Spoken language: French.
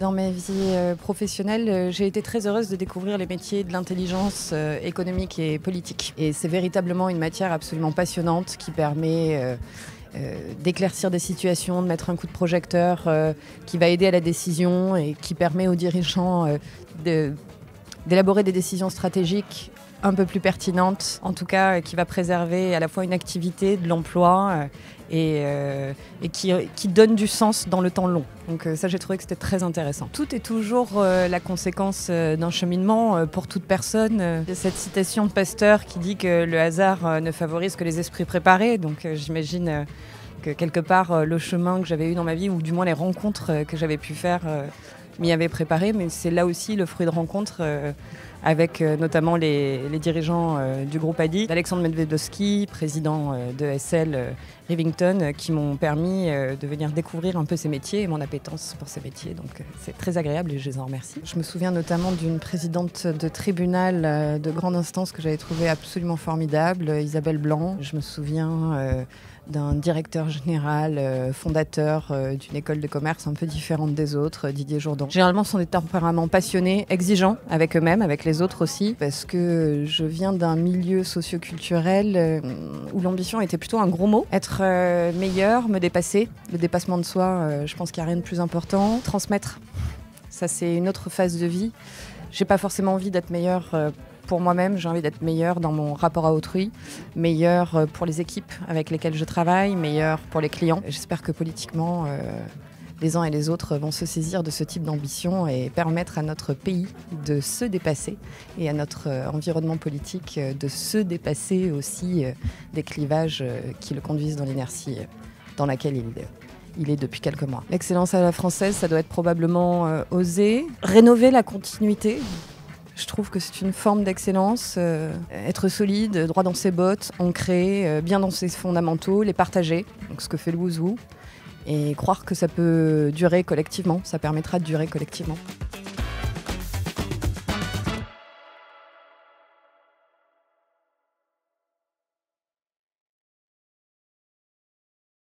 Dans ma vie professionnelle, j'ai été très heureuse de découvrir les métiers de l'intelligence économique et politique. Et c'est véritablement une matière absolument passionnante qui permet d'éclaircir des situations, de mettre un coup de projecteur, qui va aider à la décision et qui permet aux dirigeants d'élaborer des décisions stratégiques un peu plus pertinentes, en tout cas qui va préserver à la fois une activité, de l'emploi et qui donne du sens dans le temps long. Donc ça, j'ai trouvé que c'était très intéressant. Tout est toujours la conséquence d'un cheminement pour toute personne. Il y a cette citation de Pasteur qui dit que le hasard ne favorise que les esprits préparés. Donc j'imagine que quelque part, le chemin que j'avais eu dans ma vie, ou du moins les rencontres que j'avais pu faire, m'y avait préparé. Mais c'est là aussi le fruit de rencontres avec notamment les dirigeants du groupe Adi, Alexandre Medvedovski, président de SL Rivington, qui m'ont permis de venir découvrir un peu ces métiers et mon appétence pour ces métiers. Donc c'est très agréable et je les en remercie. Je me souviens notamment d'une présidente de tribunal de grande instance que j'avais trouvée absolument formidable, Isabelle Blanc. Je me souviens d'un directeur général, fondateur d'une école de commerce un peu différente des autres, Didier Jourdan. Généralement, ce sont des tempéraments passionnés, exigeants avec eux-mêmes, avec les autres aussi, parce que je viens d'un milieu socio-culturel où l'ambition était plutôt un gros mot. Être meilleur, me dépasser, le dépassement de soi, je pense qu'il n'y a rien de plus important. Transmettre, ça c'est une autre phase de vie. J'ai pas forcément envie d'être meilleur pour moi-même, j'ai envie d'être meilleure dans mon rapport à autrui, meilleure pour les équipes avec lesquelles je travaille, meilleure pour les clients. J'espère que politiquement, les uns et les autres vont se saisir de ce type d'ambition et permettre à notre pays de se dépasser et à notre environnement politique de se dépasser aussi des clivages qui le conduisent dans l'inertie dans laquelle il est depuis quelques mois. L'excellence à la française, ça doit être probablement oser, rénover la continuité. Je trouve que c'est une forme d'excellence, être solide, droit dans ses bottes, ancré, bien dans ses fondamentaux, les partager, donc ce que fait le Wouzou, et croire que ça peut durer collectivement, ça permettra de durer collectivement.